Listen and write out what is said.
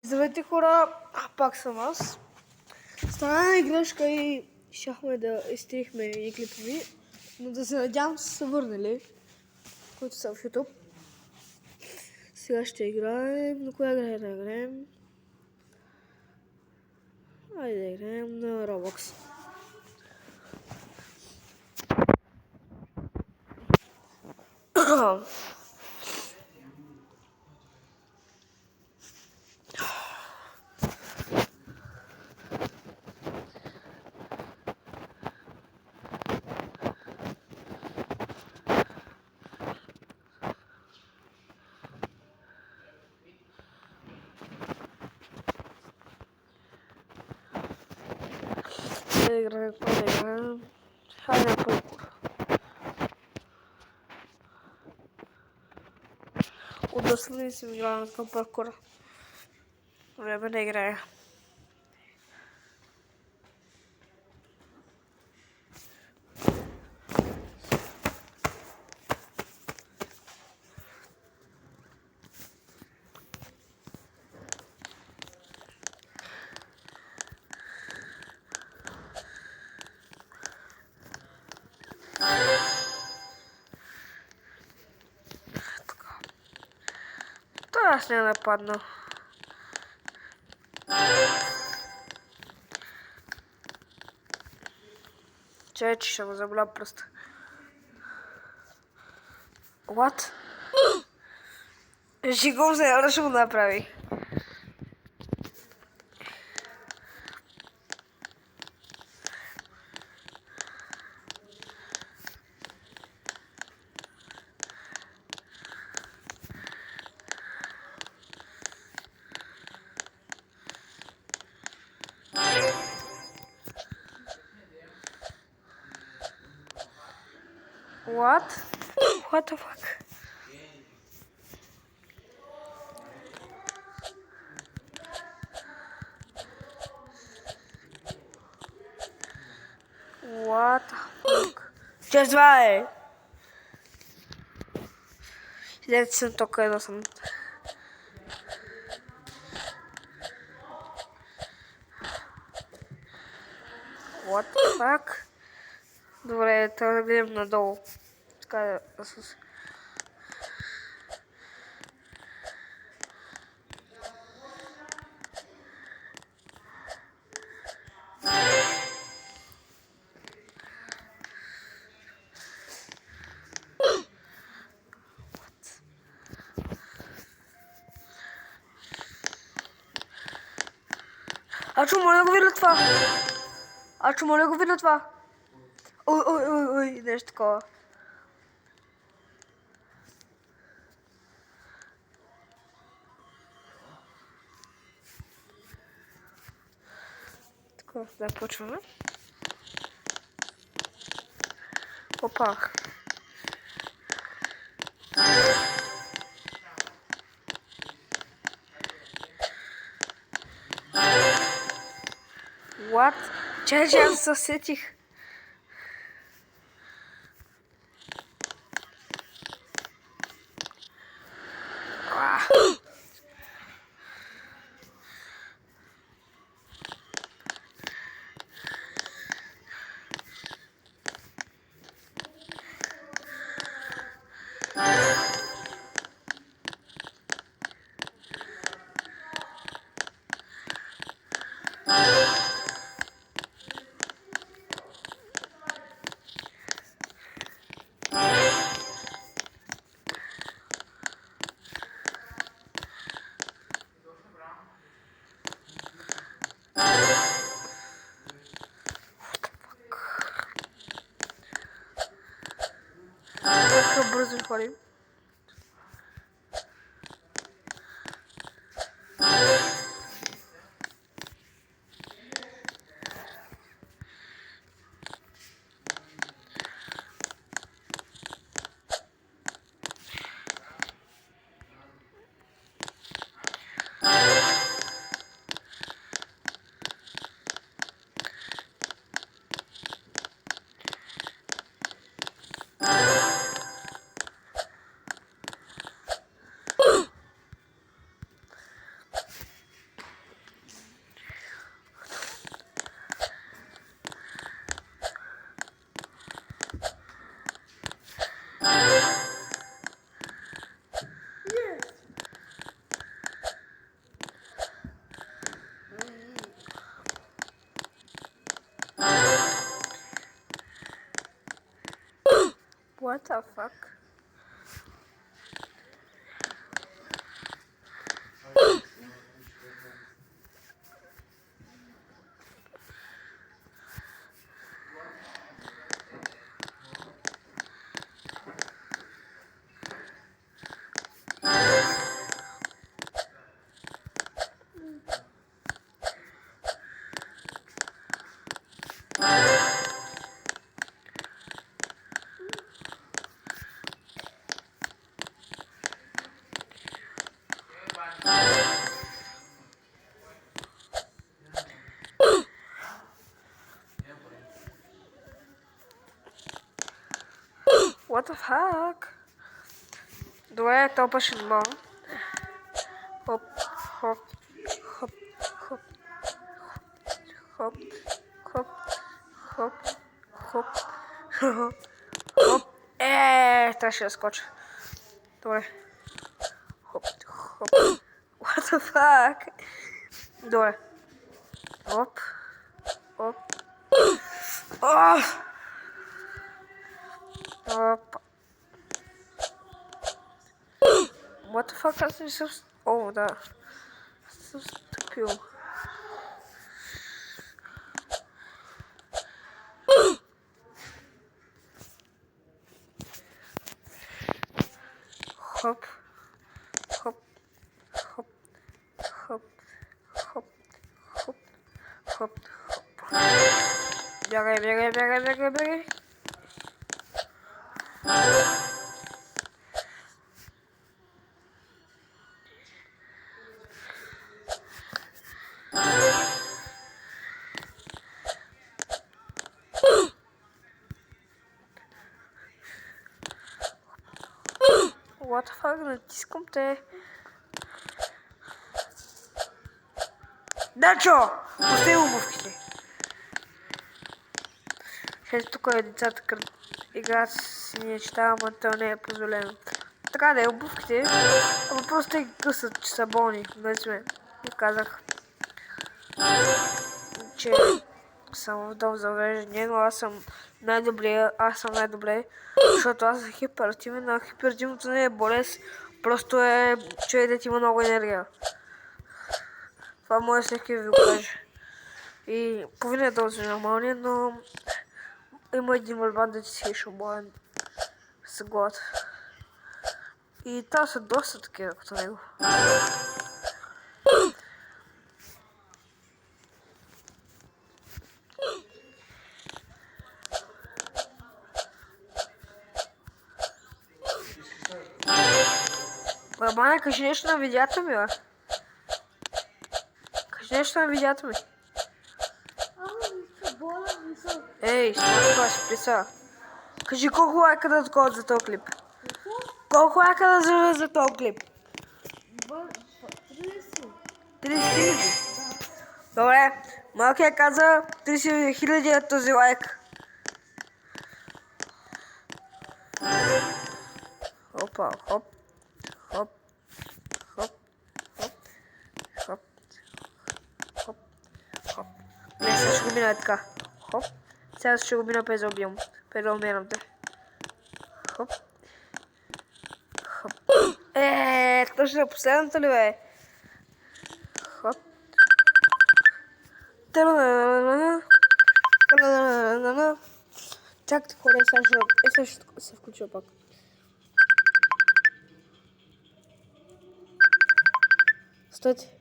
Здравейте хора, пак съм аз. Стана една грешка и щяхме да изтрихме и клипови, но да се надявам са върнали, които са в YouTube. Сега ще играем. На коя игра да играем? Айде да играем на Roblox. Да играем, да играем. Хайде паркур. Отдавна не съм играл на такъв паркур. Време да играя. Това аз не нападна. Че ще му заболя пръста. What? Жигом се яра ще го направи. What? What the fuck? What the fuck? Just vai! Deve ser tocando assim. What the fuck? Добре, трябва да гледам надолу. Така да се... Ачо, моля го видя това! Ачо, моля го видя това! Ой, нещо такова. Така, да почваме. Опа. What? Чай, че аз се сетих. Как бързо ходим. What the fuck? What the fuck? Добре, топаш едно. Хоп, хоп, хоп, хоп, хоп, хоп, хоп, хоп, хоп, хоп. Трябваше да скоча. Добре. Хоп, хоп. What the fuck? Добре. Оп, оп. Оп. What the fuck, аз не съм... О, да. Съм стъпил. Хоп. Хоп. Хоп. Хоп. Хоп. Хоп. Хоп. Хоп. Бягай, бягай, бягай, бягай, бягай. What the fuck, натискам те. Дачо! Пусти обувките. След тук децата играят с неща, ама то не е позволено. Така да е обувките, ама просто те ги късат, че са болни. Нали сме? И казах, че съм в дом за увреждане, но аз съм най-добре, защото аз съм хиперактивен, а хиперактивното не е болест, просто е човек да ти има много енергия. Това може всеки ви го каже. И половина е доза нормалния, но има един върбан да ти си шумбоен с глад. И това са доста такива като него. Бабане, кажи нещо на видеята ми, бе. Кажи нещо на видеята ми. Ей, смотри това си писа. Кажи колко лайка да доколят за този клип. Колко лайка да заведе за този клип? 30 хиляди. Добре, малкият каза 30 хиляди е този лайк. Опа, хоп, хоп, хоп, хоп, хоп, хоп, хоп. Не, сега ще го мина така. Хоп. Сега ще го мина през да убивам. През да умирам те. Хоп. Хоп. Точно на последното ли бе? Хоп. Чакайте хора, сега ще се включва пак. Стойте.